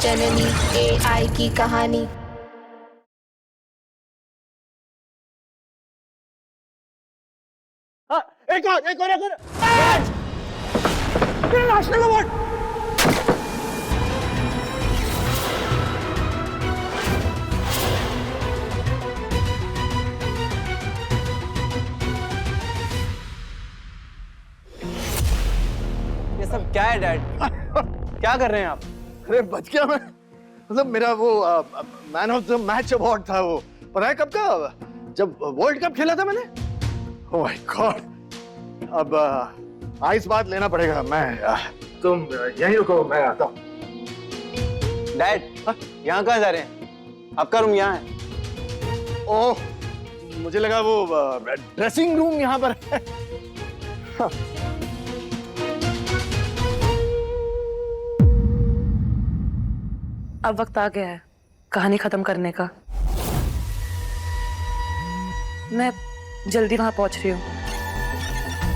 जननी AI की कहानी। एक और नेशनल अवार्ड। ये सब क्या है डैड? क्या कर रहे हैं आप? अरे बच गया मैं। मतलब मेरा वो man of the match award था। वो पता है कब का? जब वर्ल्ड कप खेला था मैंने। Oh my God. अब आइस बात लेना पड़ेगा। तुम यहीं रुको, मैं आता हूँ। डैड, यहाँ कहाँ जा रहे हैं? आपका रूम यहाँ है। ओह, मुझे लगा वो ड्रेसिंग रूम यहाँ पर है। अब वक्त आ गया है कहानी खत्म करने का। मैं जल्दी वहां पहुंच रही हूँ,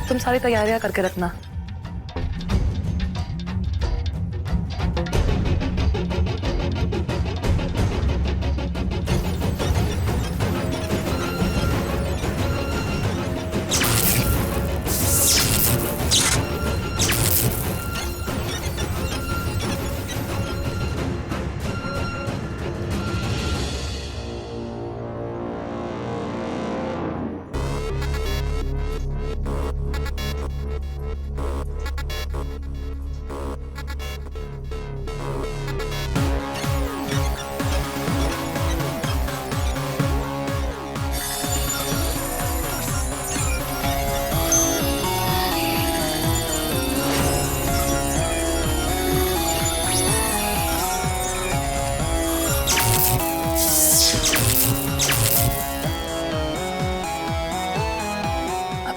तुम सारी तैयारियां करके रखना।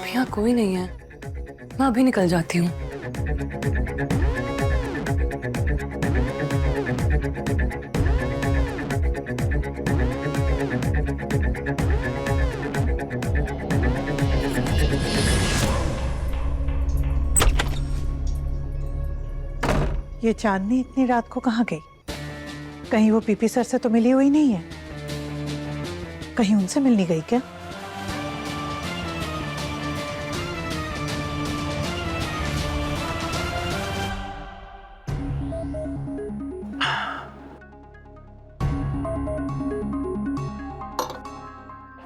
यहाँ कोई नहीं है, मैं अभी निकल जाती हूँ। ये चांदनी इतनी रात को कहाँ गई? कहीं वो पीपी सर से तो मिली हुई नहीं है? कहीं उनसे मिलने गई क्या?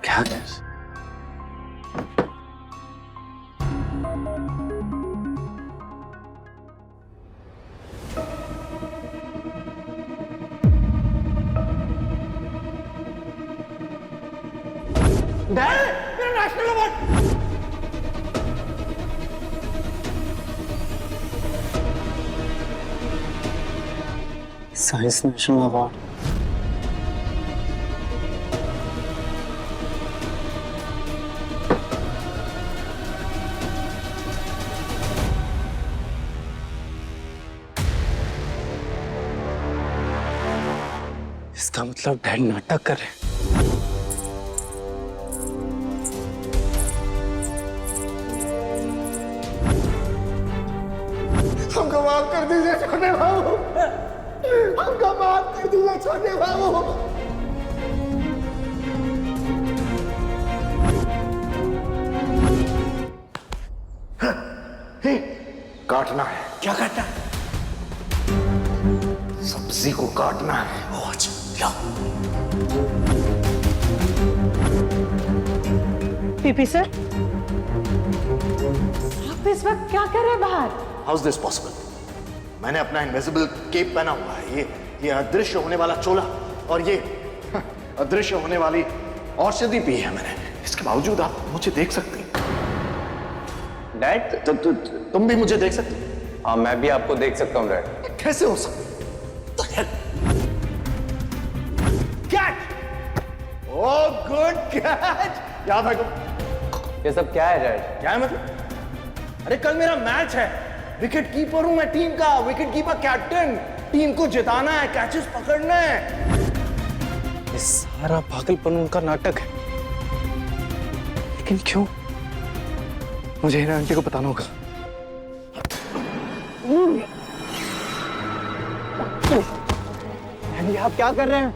क्या? डैड, मेरा national award. Science national award. इसका मतलब डैड नाटक कर रहे हैं। हमको माफ कर दीजिए छोटे बाबू। हमको माफ कर दीजिए छोटे बाबू। काटना है। क्या काटना है? सब्जी को काटना है। पीपी सर, आप इस वक्त क्या कर रहे हैं बाहर? How is this possible? मैंने अपना इनविजिबल केप पहना हुआ है। ये अदृश्य होने वाला चोला और ये अदृश्य होने वाली औषधि पी है मैंने। इसके बावजूद आप मुझे देख सकते हैं। डैड, तुम भी मुझे देख सकते हो? हाँ, मैं भी आपको देख सकता हूँ डैड। कैसे हो सकता? कैच! Oh good catch! याद है तुम? ये सब क्या है डैड? क्या है मतलब? अरे कल मेरा मैच है। विकेट कीपर हूं मैं टीम का। Wicket keeper captain. टीम को जिताना है, कैचेस पकड़ना है। ये सारा पागलपन उनका नाटक है। लेकिन क्यों? मुझे हिना आंटी को बताना होगा। ये आप क्या कर रहे हैं?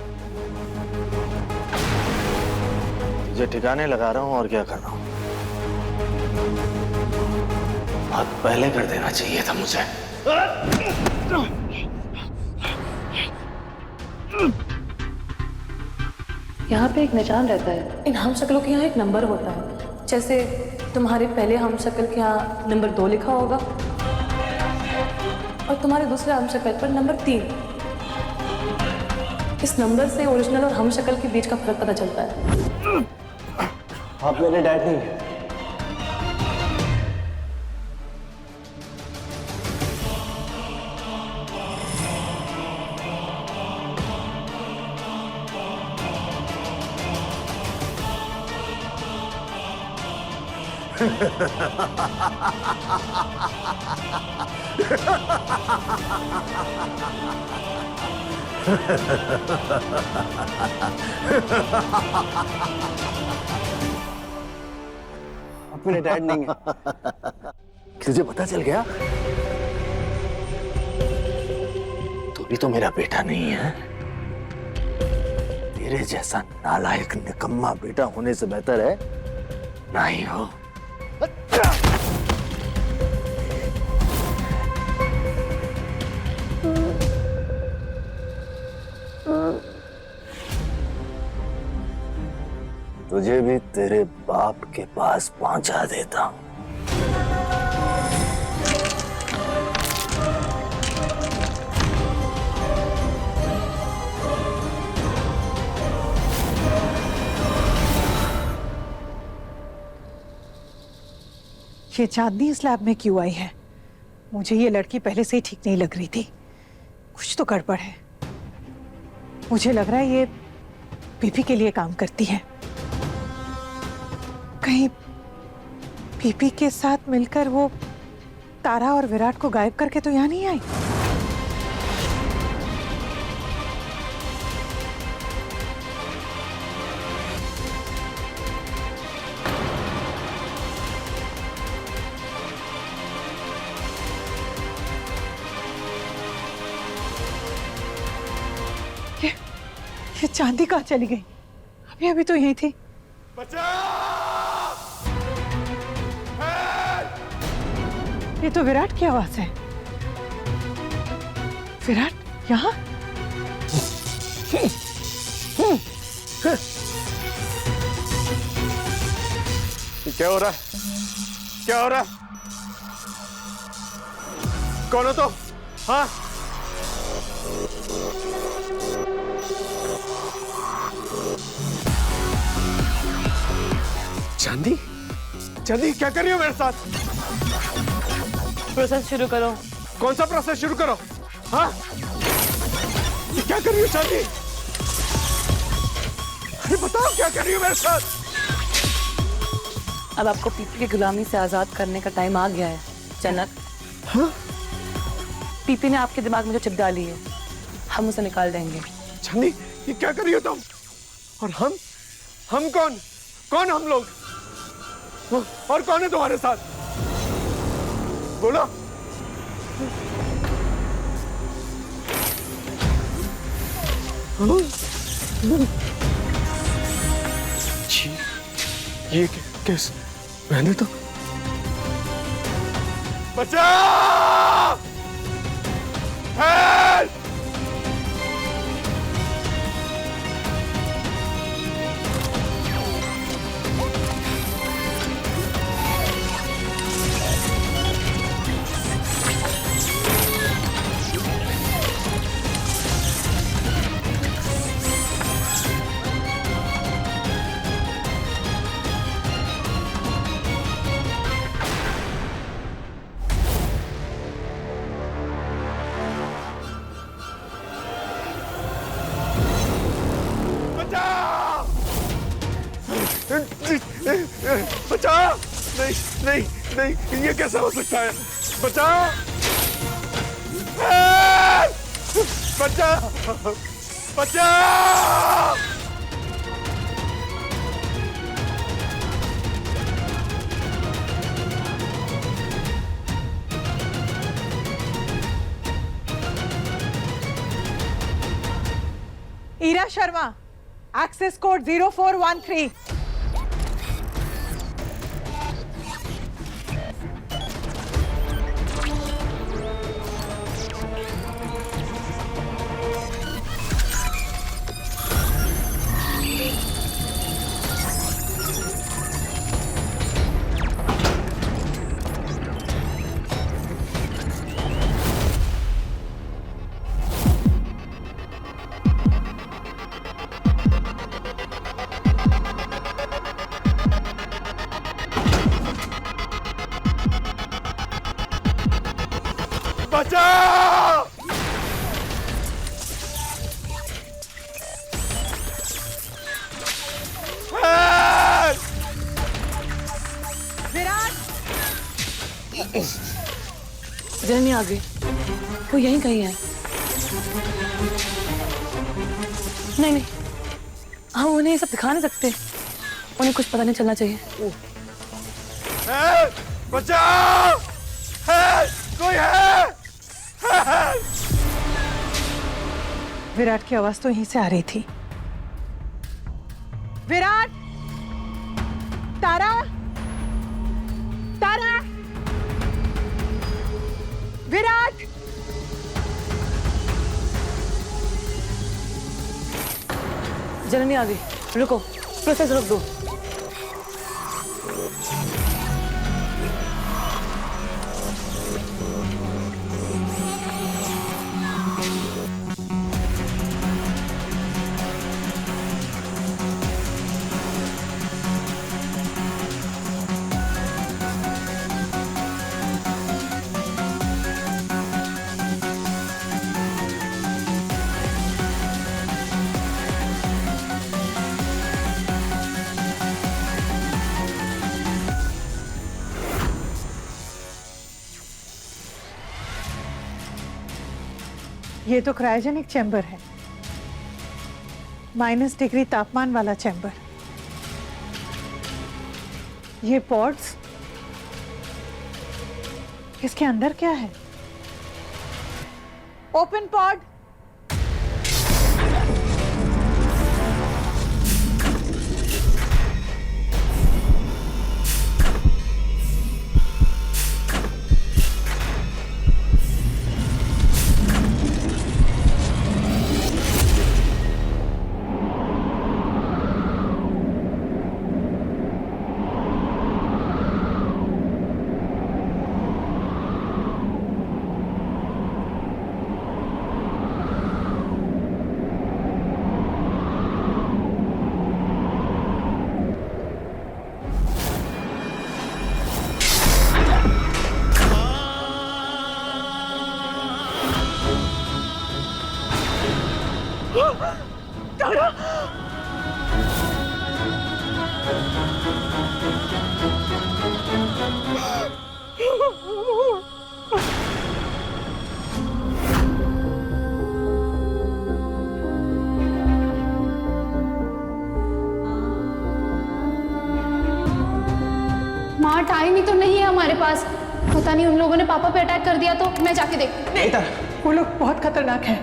तुझे ठिकाने लगा रहा हूं और क्या कर रहा हूं। बहुत पहले कर देना चाहिए था मुझे। यहाँ पे एक निशान रहता है। इन हम शक्लों के यहाँ एक नंबर होता है। जैसे तुम्हारे पहले हम शक्ल के यहाँ नंबर 2 लिखा होगा और तुम्हारे दूसरे हम शक्ल पर नंबर 3। इस नंबर से ओरिजिनल और हम शक्ल के बीच का फर्क पता चलता है। आप मेरे डैड नहीं हैं। आप मेरे डैड नहीं हैं। तुझे पता चल गया? तू भी तो मेरा बेटा नहीं है। तेरे जैसा नालायक निकम्मा बेटा होने से बेहतर है ना ही हो। तुझे भी तेरे बाप के पास पहुंचा देता हूं। ये चांदनी इस लैब में क्यों आई है? मुझे ये लड़की पहले से ही ठीक नहीं लग रही थी। कुछ तो गड़बड़ है। मुझे लग रहा है ये पीपी के लिए काम करती है। कहीं पीपी के साथ मिलकर वो तारा और विराट को गायब करके तो यहाँ नहीं आई? ये चांदी कहाँ चली गई? अभी अभी तो यही थी। ये तो विराट की आवाज है। विराट यहाँ? क्या हो रहा है? क्या हो रहा है? कौन हो तुम? हाँ? चांदी? चांदी क्या कर रही हो मेरे साथ? प्रोसेस शुरू करो। कौन सा प्रोसेस शुरू करो? हाँ? ये क्या कर रही हो चांदी? अरे बताओ क्या कर रही हो मेरे साथ? अब आपको पीपी की गुलामी से आजाद करने का टाइम आ गया है जनक। हाँ? पीपी ने आपके दिमाग में जो चिप डाली है, हम उसे निकाल देंगे। चांदी ये क्या कर रही हो तुम? और हम कौन? कौन हम लोग? और कौन है तुम्हारे साथ? बोलो। ये कैसे? मैंने तो बचाओ! हेल्प! बचाओ! नहीं नहीं नहीं, ये कैसा हो सकता है? बचाओ! बचाओ! बचाओ! Ira Sharma, access code 0413। बचाओ! विराट, जननी आ गई, वो यहीं कहीं है। नहीं नहीं, हम उन्हें ये सब दिखा नहीं सकते, उन्हें कुछ पता नहीं चलना चाहिए। बचाओ! कोई है? विराट की आवाज तो यहीं से आ रही थी। विराट, तारा, तारा, विराट। जननी आ गई, रुको, प्रोसेस रुक दो। ये तो क्रायोजेनिक चैम्बर है, -डिग्री तापमान वाला चैम्बर। ये पॉड्स, इसके अंदर क्या है? Open pod. माँ टाइम ही तो नहीं है हमारे पास। पता नहीं उन लोगों ने पापा पे अटैक कर दिया तो मैं जाके देखती हूँ। नहीं, वो लोग बहुत खतरनाक हैं,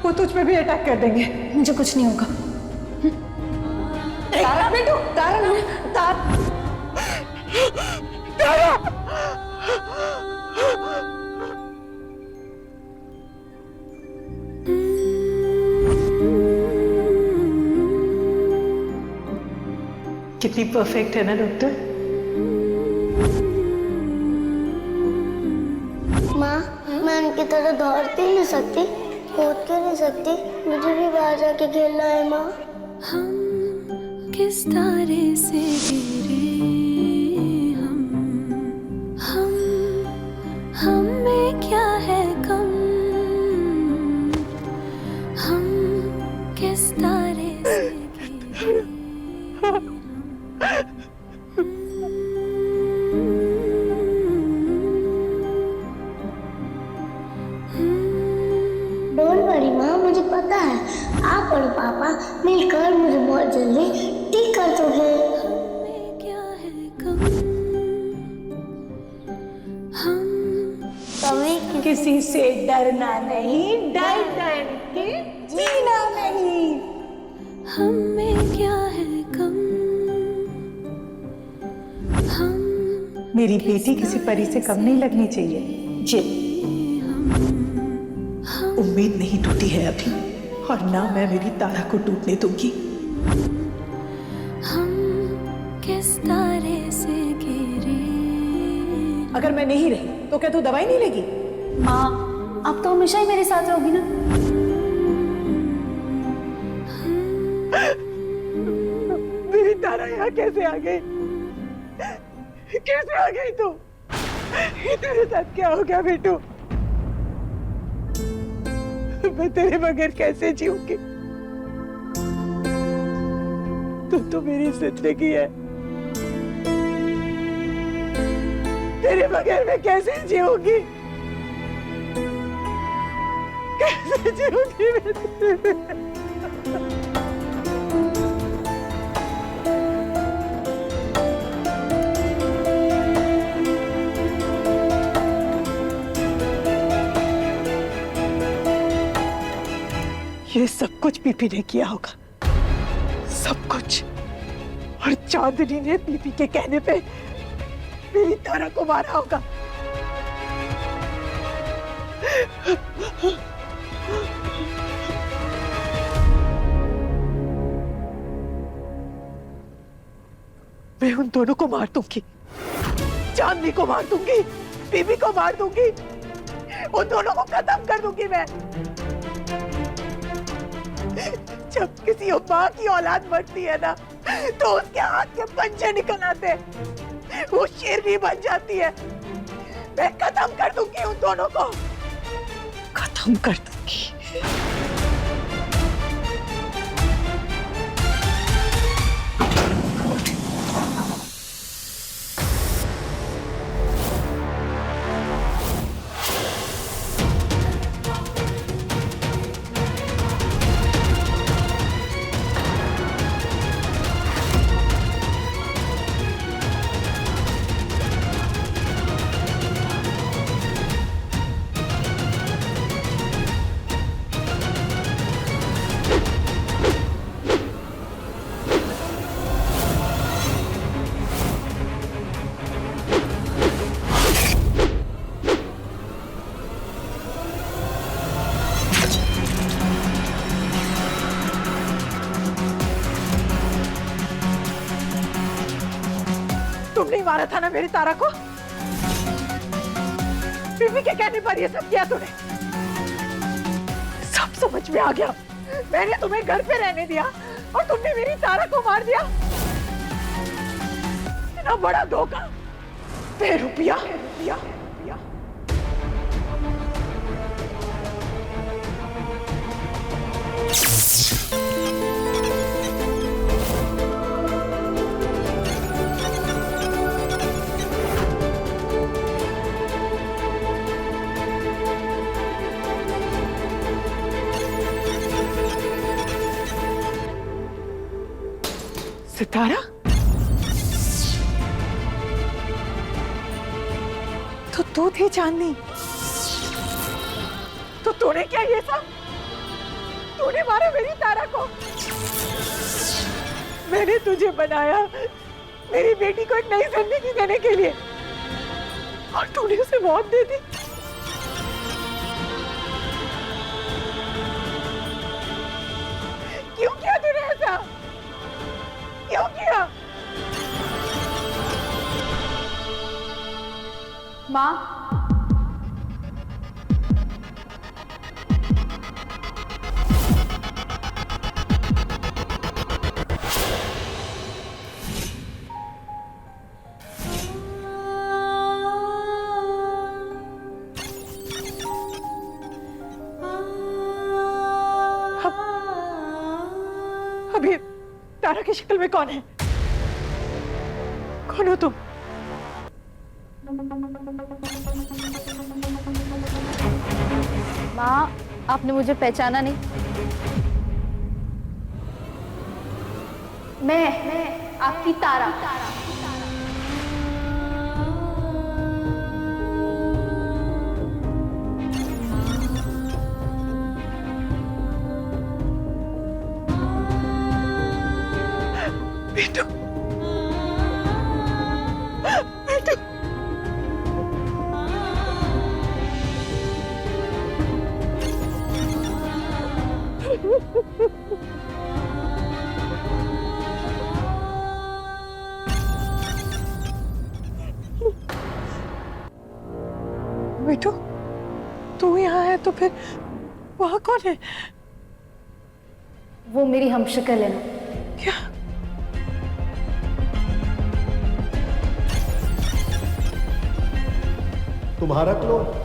वो तुझ पे भी अटैक कर देंगे। मुझे कुछ नहीं होगा। तारा बेटू, तारा, तारा, तारा। कितनी परफेक्ट है ना डॉक्टर? माँ, मैं उनकी तरह दौड़ती नहीं सकती, कूद क्यों नहीं सकती? मुझे भी बाहर जाके खेलना है माँ। हम किस तारे से गिरे, हम में क्या है कम, हम किस तारे से गिरे। डोंट वरी माँ, मुझे पता है आप और पापा मिलकर मुझे बहुत जल्दी ठीक कर दोगे। हमें क्या है कम, हम कभी किसी से डरना नहीं, डर डर के जीना नहीं। मेरी बेटी किसी परी से कम नहीं लगनी चाहिए। जी, उम्मीद नहीं टूटी है अभी, और ना मैं मेरी तारा को टूटने दूंगी। हम किस तारे से गिरे। अगर मैं नहीं रही तो क्या तू दवाई नहीं लेगी? माँ, आप तो हमेशा ही मेरे साथ रहोगी ना। मेरी तारा यहाँ कैसे आ गई? कैसे आ गई तू? तेरे साथ क्या हो गया बेटू? मैं तेरे बगैर कैसे जीऊंगी? तू तो मेरी जिंदगी है, तेरे बगैर मैं कैसे जीऊंगी? कैसे जीऊंगी मैं? ये सब कुछ पीपी ने किया होगा, सब कुछ। और चांदनी ने पीपी के कहने पे मेरी तारा को मारा होगा। मैं उन दोनों को मार दूंगी, चांदनी को मार दूंगी, पीपी को मार दूंगी, उन दोनों को खत्म कर दूंगी मैं। जब किसी माँ की औलाद मरती है ना, तो उसके हाथ के पंजे निकल आते, वो शेरनी बन जाती है। मैं खत्म कर दूंगी उन दोनों को, खत्म कर दूंगी। तुमने ही मारा था ना मेरी तारा को? बीबी के कहने पर ये सब किया तूने? सब समझ में आ गया। मैंने तुम्हें घर पे रहने दिया और तुमने मेरी तारा को मार दिया। इतना बड़ा धोखा। रुपया रुपया रुपया। सितारा, तो तू थी चांदनी? तो तूने क्या ये सब? तूने मारा मेरी तारा को। मैंने तुझे बनाया मेरी बेटी को एक नई जिंदगी देने के लिए, और तूने उसे मौत दे दी। क्यों किया तूने ऐसा? क्यों किया? माँ, अभी तारा की शक्ल में कौन है? कौन हो तुम? माँ, आपने मुझे पहचाना नहीं? मैं आपकी तारा। बेटू, बेटू, बेटू, तू यहाँ है तो फिर वहाँ कौन है? वो मेरी हमशक्ल है ना। क्या? तुम्हारा क्लोन?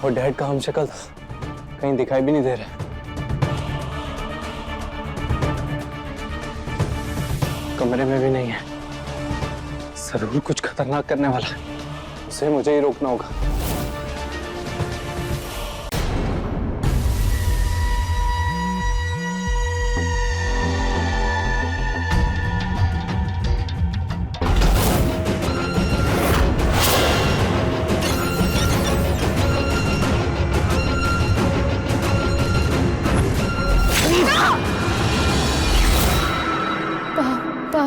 और डैड का हमशक्ल था, कहीं दिखाई भी नहीं दे रहा। कमरे में भी नहीं है। जरूर कुछ खतरनाक करने वाला है, उसे मुझे ही रोकना होगा। पापा,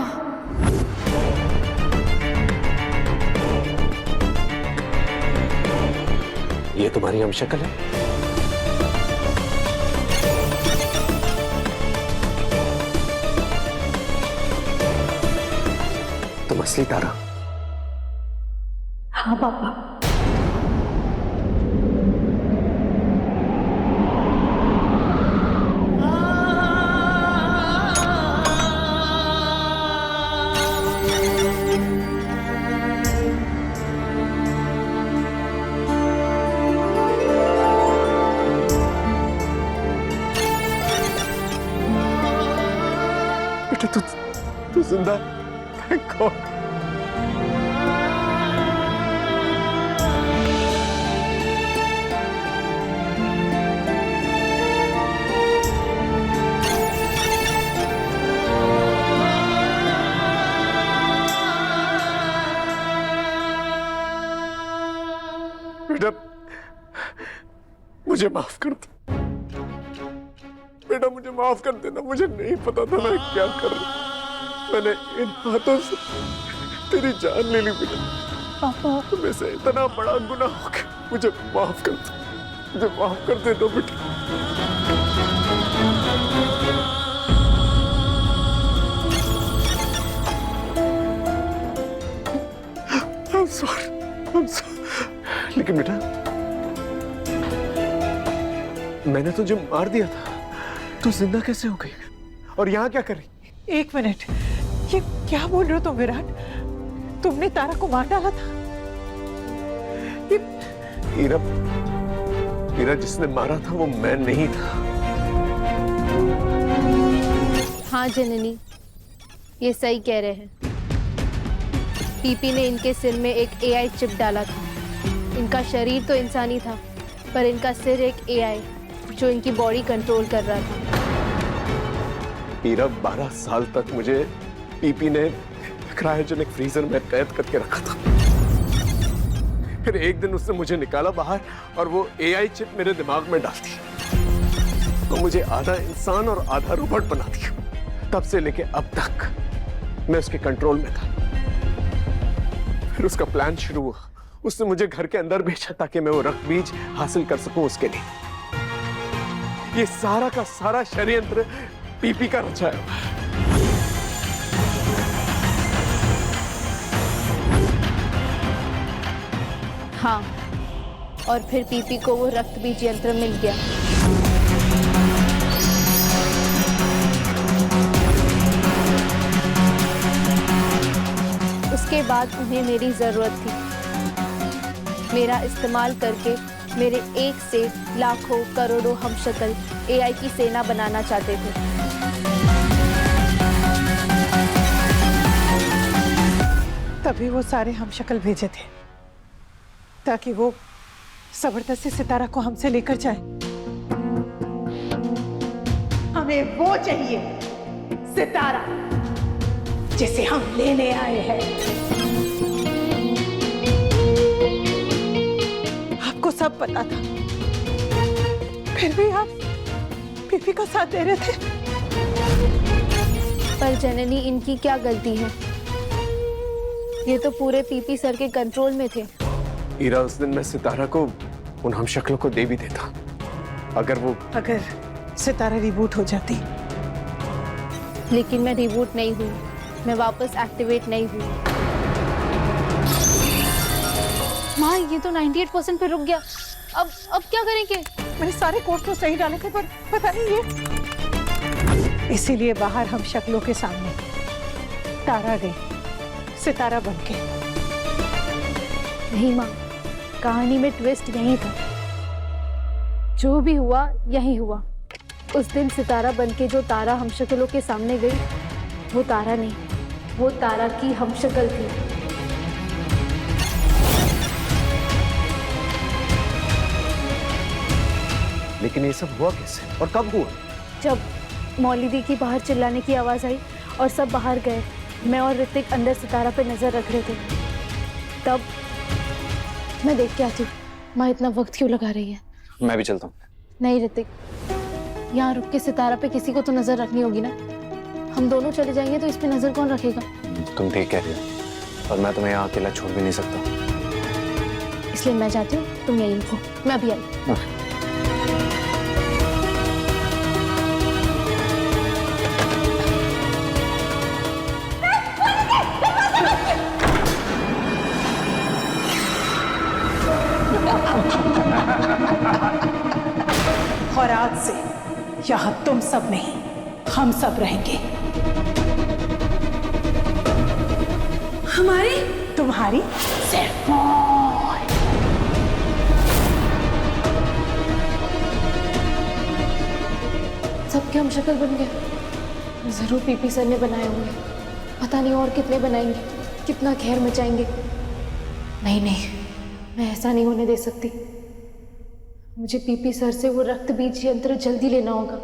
ये तुम्हारी हमशक्ल है? तुम असली तारा? हाँ पापा। बेटा तू जिंदा है। Thank God। बेटा मुझे माफ कर दो। बेटा मुझे माफ कर देना, मुझे नहीं पता था मैं क्या कर रहा हूं। मैंने इन हाथों से तेरी जान ले ली बेटा। पापा, तुम्हें से इतना बड़ा गुनाह हो गया, मुझे माफ कर दो, मुझे माफ कर दे दो बेटा। I'm sorry, I'm sorry। लेकिन बेटा मैंने तुझे मार दिया था, तू जिंदा कैसे हो गई और यहाँ क्या कर रही? एक मिनट, ये क्या बोल रहे हो तुम विराट? तुमने तारा को मार डाला था? ये हीरा जिसने मारा था वो मैं नहीं था। हाँ जननी, ये सही कह रहे हैं। पीपी ने इनके सिर में एक एआई चिप डाला था। इनका शरीर तो इंसानी था, पर इनका सिर एक एआई जो इनकी बॉडी कंट्रोल कर रहा था। हीरा 12 साल तक मुझे पीपी ने क्रायोजेनिक फ्रीजर में कैद करके रखा था। फिर एक दिन उसने मुझे निकाला बाहर और वो एआई चिप मेरे दिमाग में डाल दी। तो मुझे आधा इंसान और आधा रोबोट बना दिया। तब से लेके अब तक मैं उसके कंट्रोल में था। फिर उसका प्लान शुरू हुआ। उसने मुझे घर के अंदर भेजा ताकि मैं वो रक्त बीज हासिल कर सकूं उसके लिए। ये सारा का सारा षड्यंत्र पीपी का रचाया हुआ है। हाँ, और फिर पीपी को वो रक्त बीज यंत्र मिल गया। उसके बाद उन्हें मेरी जरूरत थी। मेरा इस्तेमाल करके मेरे एक से लाखों करोड़ों हमशक्ल एआई की सेना बनाना चाहते थे। तभी वो सारे हमशक्ल भेजे थे ताकि वो जबरदस्ती सितारा को हमसे लेकर जाए। हमें वो चाहिए, सितारा जिसे हम लेने आए हैं। आपको सब पता था, फिर भी आप पीपी का साथ दे रहे थे। पर जननी, इनकी क्या गलती है? ये तो पूरे पीपी सर के कंट्रोल में थे। ईरा, उस दिन मैं सितारा को उन हमशक्लों को दे भी देता अगर सितारा रिबूट हो जाती। लेकिन मैं रिबूट नहीं हुई, मैं वापस एक्टिवेट नहीं हुई। माँ, ये तो 98% पे रुक गया। अब क्या करेंगे? मैंने सारे कोड तो सही डाले थे, पर पता नहीं ये। इसीलिए बाहर हम शक्लों के सामने तारा गई, सितारा बनके। नहीं माँ, कहानी में ट्विस्ट यही था। जो भी हुआ यही हुआ। उस दिन सितारा बनके जो तारा हमशक्लों के सामने गई, वो तारा नहीं, वो तारा की हमशक्ल थी। लेकिन ये सब हुआ कैसे और कब हुआ? जब मौली दी की बाहर चिल्लाने की आवाज आई और सब बाहर गए, मैं और ऋतिक अंदर सितारा पे नजर रख रहे थे, तब मैं देख के आती हूँ। माँ इतना वक्त क्यों लगा रही है? मैं भी चलता हूँ। नहीं ऋतिक, यहाँ रुक के सितारा पे किसी को तो नजर रखनी होगी ना। हम दोनों चले जाएंगे तो इस पे नजर कौन रखेगा? तुम ठीक कह रही हो, और मैं तुम्हें यहाँ अकेला छोड़ भी नहीं सकता। इसलिए मैं जाती हूँ, तुम यहीं रुको, मैं अभी आई। और आज से यहाँ तुम सब नहीं, हम सब रहेंगे। हमारी तुम्हारी सिर्फ मौत। सबके हमशक्ल बन गए। जरूर पीपी सर ने बनाए होंगे। पता नहीं और कितने बनाएंगे, कितना खैर मचाएंगे। नहीं नहीं, मैं ऐसा नहीं होने दे सकती। मुझे पीपी सर से वो रक्त बीज यंत्र जल्दी लेना होगा।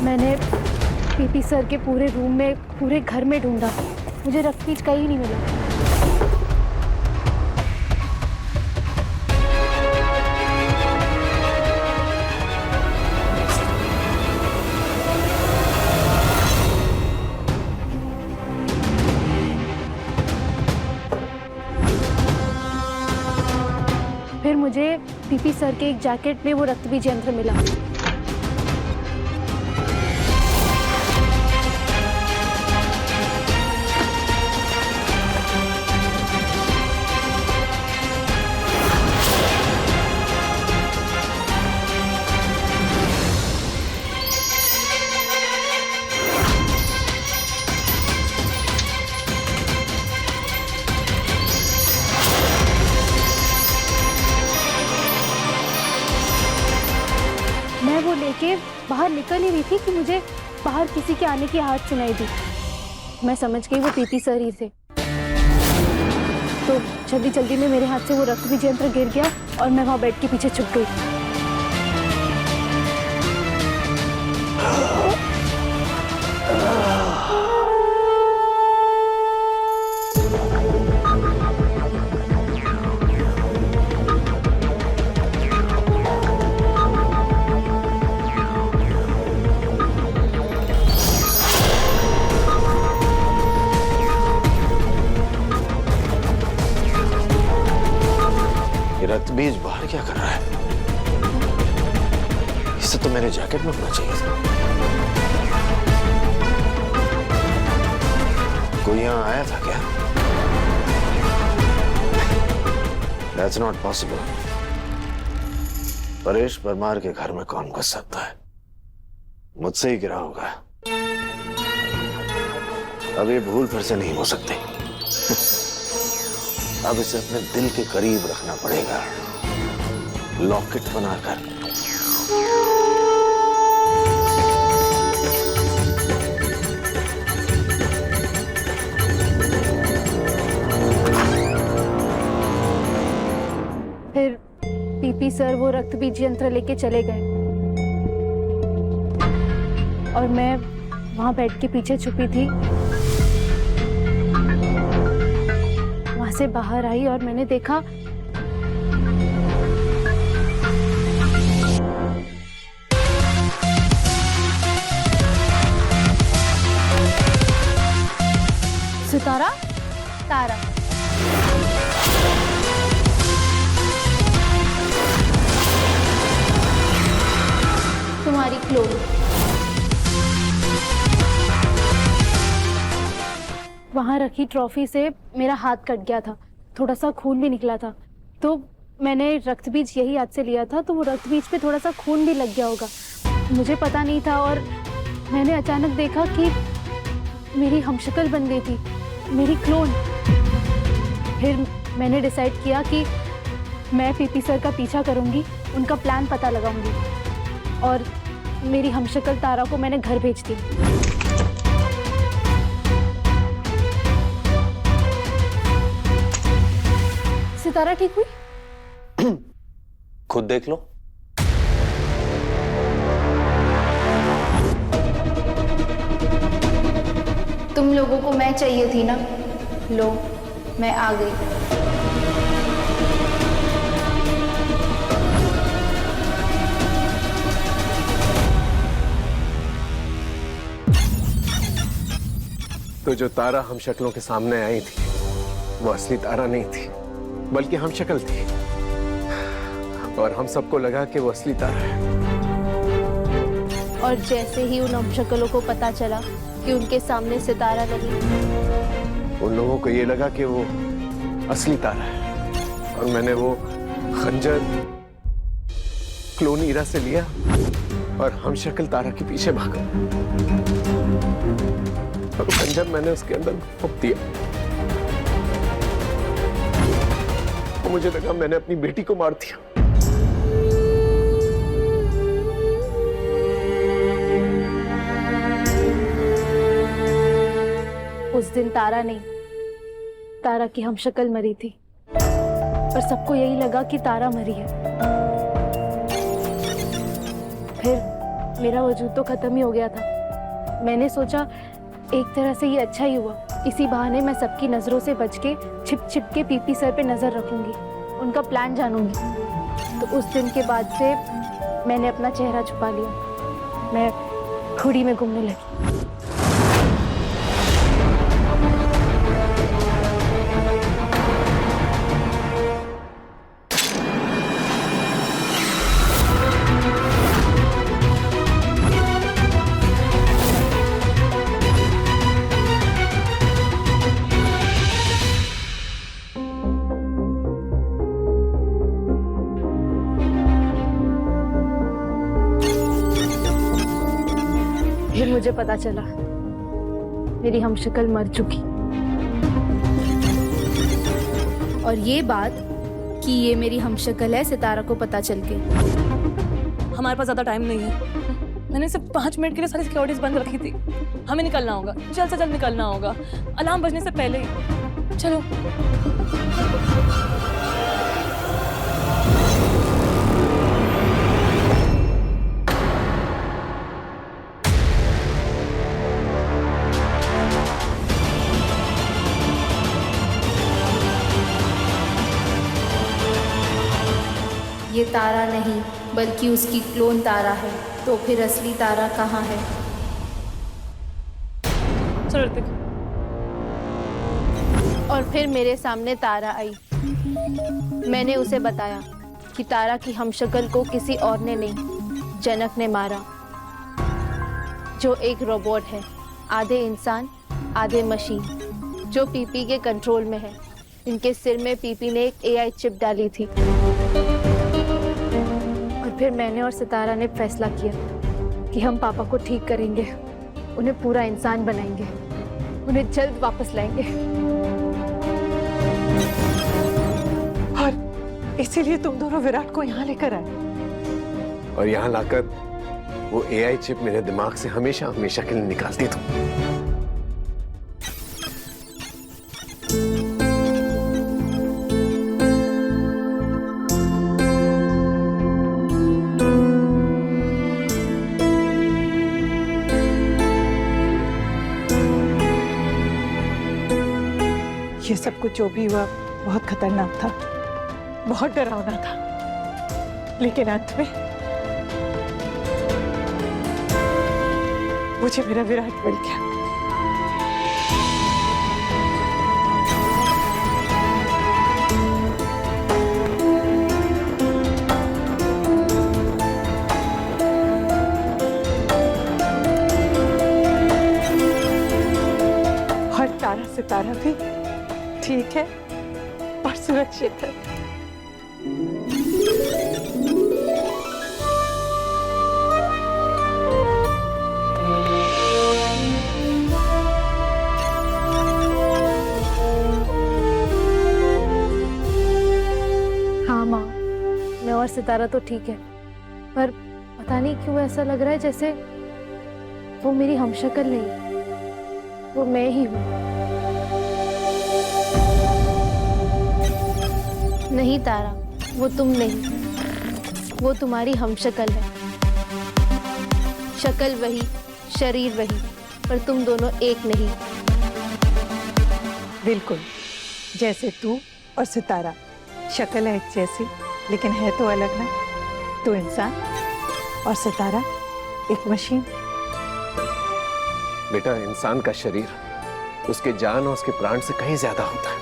मैंने पीपी सर के पूरे रूम में, पूरे घर में ढूंढा, मुझे रक्त बीज कहीं नहीं मिला। फिर मुझे पीपी सर के एक जैकेट में वो रक्त बीज यंत्र मिला। मैं वो लेके बाहर निकल ही रही थी कि मुझे बाहर किसी के आने की आवाज सुनाई दी। मैं समझ गई वो पीपी सर ही थे। तो जल्दी जल्दी में मेरे हाथ से वो रक्त बीज यंत्र गिर गया और मैं वहां बेड के पीछे छुप गई। रक्त बीज बाहर क्या कर रहा है? इसे तो मेरे जैकेट में होना चाहिए था। कोई यहाँ आया था क्या? That's not possible. Paresh Parmar के घर में कौन घुस सकता है? मुझसे ही गिरा होगा। अब ये भूल फिर से नहीं हो सकती। अब इसे अपने दिल के करीब रखना पड़ेगा, लॉकेट बनाकर। वो रक्त बीज यंत्र लेके चले गए और मैं वहां बेड के पीछे छुपी थी। वहां से बाहर आई और मैंने देखा सितारा, तारा। तुम्हारी क्लोन। वहां रखी ट्रॉफी से मेरा हाथ कट गया था, थोड़ा सा खून भी निकला था, तो मैंने रक्त बीज यही हाथ से लिया था, तो वो रक्त बीज पे थोड़ा सा खून भी लग गया होगा, मुझे पता नहीं था। और मैंने अचानक देखा कि मेरी हमशक्ल बन गई थी, मेरी क्लोन। फिर मैंने डिसाइड किया कि मैं पीपी सर का पीछा करूंगी, उनका प्लान पता लगाऊंगी और मेरी हमशक्ल तारा को मैंने घर भेज दी। सितारा ठीक हुई? खुद देख लो। तुम लोगों को मैं चाहिए थी ना, लो मैं आ गई। तो जो तारा हम शक्लों के सामने आई थी वो असली तारा नहीं थी, बल्कि हम शक्ल थी, और हम सबको लगा कि वो असली तारा है। और जैसे ही उन हमशक्लों को पता चला कि उनके सामने सितारा नहीं, उन लोगों को ये लगा कि वो असली तारा है, और मैंने वो खंजर क्लोन ईरा से लिया और हम शक्ल तारा के पीछे भागा, और वो खंजर मैंने उसके अंदर फूंक दिया। और मुझे लगा मैंने अपनी बेटी को मार दिया। उस दिन तारा नहीं, तारा की हमशक्ल मरी थी, और सबको यही लगा कि तारा मरी है। फिर मेरा वजूद तो खत्म ही हो गया था। मैंने सोचा एक तरह से ये अच्छा ही हुआ, इसी बहाने मैं सबकी नजरों से बच के छिप छिप के पीपी सर पे नजर रखूंगी, उनका प्लान जानूंगी। तो उस दिन के बाद से मैंने अपना चेहरा छुपा लिया, मैं खुड़ी में घूमने लगी। फिर मुझे पता चला मेरी हमशक्ल मर चुकी। और ये बात कि ये मेरी हमशक्ल है सितारा को पता चल के। हमारे पास ज़्यादा टाइम नहीं है, मैंने सिर्फ 5 मिनट के लिए सारी सिक्योरिटीज बंद रखी थी। हमें निकलना होगा, जल्द से जल्द निकलना होगा, अलार्म बजने से पहले ही। चलो। ये तारा नहीं बल्कि उसकी क्लोन तारा है, तो फिर असली तारा कहाँ है? चलो ऋतिक। और फिर मेरे सामने तारा आई। मैंने उसे बताया कि तारा की हमशक्ल को किसी और ने नहीं, जनक ने मारा, जो एक रोबोट है, आधे इंसान आधे मशीन, जो पीपी के कंट्रोल में है। इनके सिर में पीपी ने एक एआई चिप डाली थी। फिर मैंने और सितारा ने फैसला किया कि हम पापा को ठीक करेंगे, उन्हें पूरा इंसान बनाएंगे, उन्हें जल्द वापस लाएंगे। और इसीलिए तुम दोनों विराट को यहाँ लेकर आए। और यहाँ लाकर वो एआई चिप मेरे दिमाग से हमेशा हमेशा के लिए निकाल दी तुम। ये सब कुछ जो भी हुआ बहुत खतरनाक था, बहुत डरावना था, लेकिन अंत में मुझे मेरा विराट मिल गया। और तारा सितारा भी ठीक है और सुरक्षित है। हाँ माँ, मैं और सितारा तो ठीक है, पर पता नहीं क्यों ऐसा लग रहा है जैसे वो मेरी हमशक्ल नहीं, वो मैं ही हूँ। नहीं तारा, वो तुम नहीं, वो तुम्हारी हमशक्ल है। शक्ल वही, शरीर वही, पर तुम दोनों एक नहीं। बिल्कुल, जैसे तू और सितारा शक्ल है एक जैसी, लेकिन है तो अलग ना। तू इंसान और सितारा एक मशीन। बेटा, इंसान का शरीर उसके जान और उसके प्राण से कहीं ज्यादा होता है।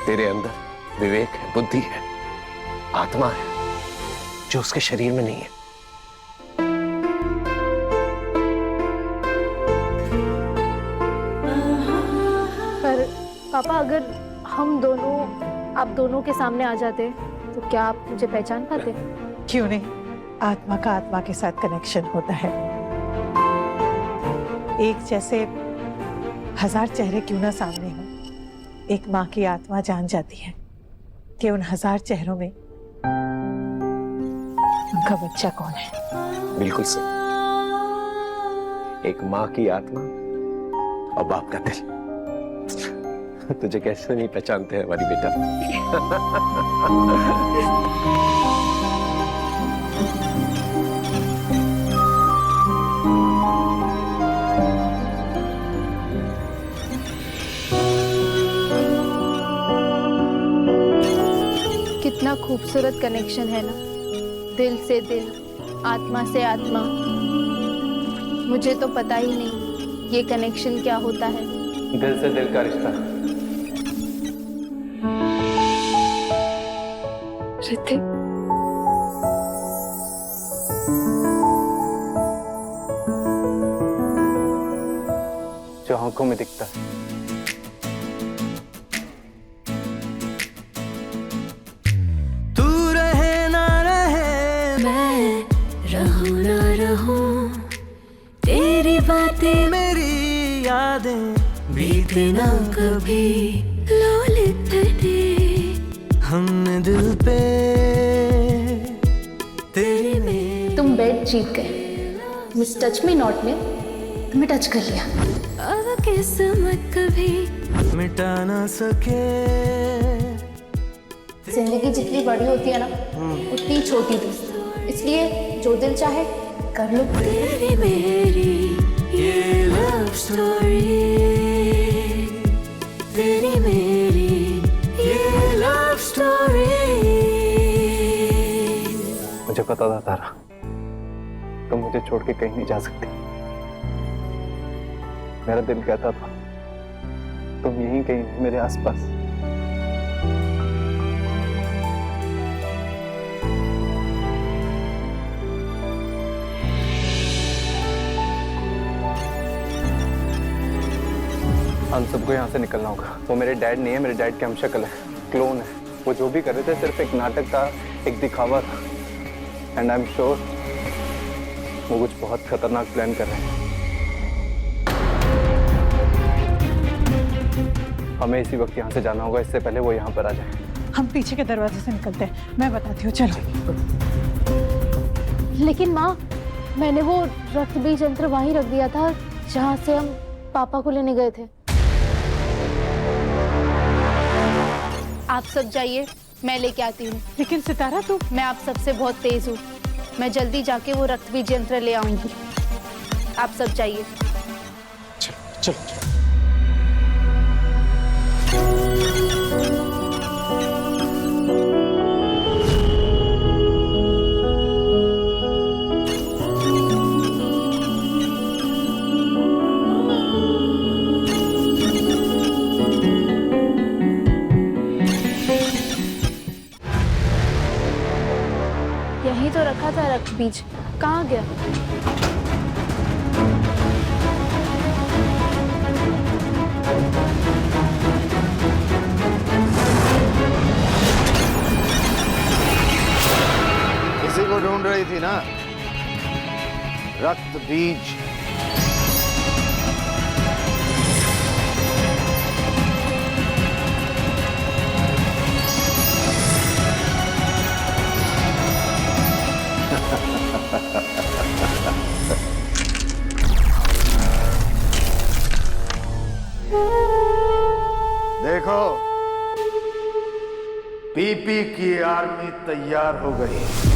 तेरे अंदर विवेक है, बुद्धि है, आत्मा है, जो उसके शरीर में नहीं है। पर पापा, अगर हम दोनों आप दोनों के सामने आ जाते तो क्या आप मुझे पहचान पाते? क्यों नहीं, आत्मा का आत्मा के साथ कनेक्शन होता है। एक जैसे हजार चेहरे क्यों ना सामने हो, एक माँ की आत्मा जान जाती है कि उन हजार चेहरों में उनका बच्चा कौन है। बिल्कुल सही। एक माँ की आत्मा और बाप का दिल। तुझे कैसे नहीं पहचानते हैं हमारी बेटा। कितना खूबसूरत कनेक्शन है ना, दिल से दिल, आत्मा से आत्मा। मुझे तो पता ही नहीं ये कनेक्शन क्या होता है। दिल से दिल का रिश्ता। ऋतिक, जो आंखों में दिखता है। तू रहे ना रहे, मैं रहूं ना रहूं, तेरी बातें मेरी यादें बीते ना कभी। लौलित दे हमने दिल पे तेरी में। तुम बेड जीत गए। मिस टच मी नॉट में तुम्हें टच कर लिया। अब किस्मत कभी मिटा ना सके। जिंदगी जितनी बड़ी होती है ना, उतनी छोटी थी, इसलिए जो दिल चाहे कर लो। तेरी मेरी ये लव स्टोरी, तेरी मेरी ये लव स्टोरी। मुझे पता था तारा, तुम मुझे छोड़ के कहीं नहीं जा सकती। मेरा दिल कहता था तुम यहीं कहीं मेरे आसपास। हम सबको यहाँ से निकलना होगा। वो मेरे डैड नहीं है, मेरे डैड की हमशक्ल है, क्लोन है। वो जो भी कर रहे थे सिर्फ एक नाटक था, एक दिखावा था। एंड आई एम श्योर वो कुछ बहुत खतरनाक प्लान कर रहे हैं। हमें इसी वक्त यहाँ से जाना होगा, इससे पहले वो यहाँ पर आ जाए। हम पीछे के दरवाजे से निकलते हैं, मैं बताती हूँ। चलो। लेकिन माँ, मैंने वो रक्त बीज यंत्र वहीं रख दिया था जहाँ से हम पापा को लेने गए थे। आप सब जाइए, मैं लेके आती हूँ। लेकिन सितारा, तू मैं आप सबसे बहुत तेज हूँ, मैं जल्दी जाके वो रक्त बीज यंत्र ले आऊंगी। आप सब जाइए। चलो चलो। रक्त बीज? कहाँ गया? इसी को ढूंढ रही थी ना, रक्त बीज। देखो, पीपी की आर्मी तैयार हो गई।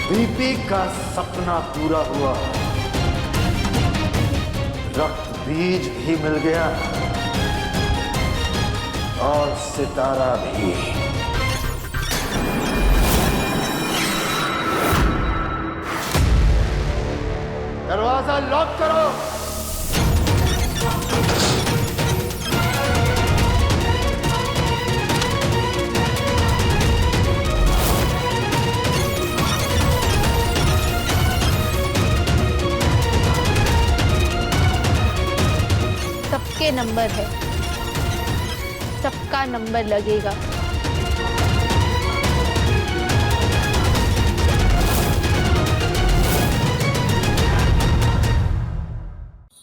पीपी का सपना पूरा हुआ, रक्त बीज भी मिल गया और सितारा भी। दरवाजा लॉक करो। सबके नंबर है, सबका नंबर लगेगा।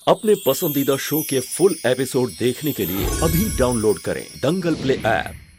अपने पसंदीदा शो के फुल एपिसोड देखने के लिए अभी डाउनलोड करें दंगल प्ले ऐप।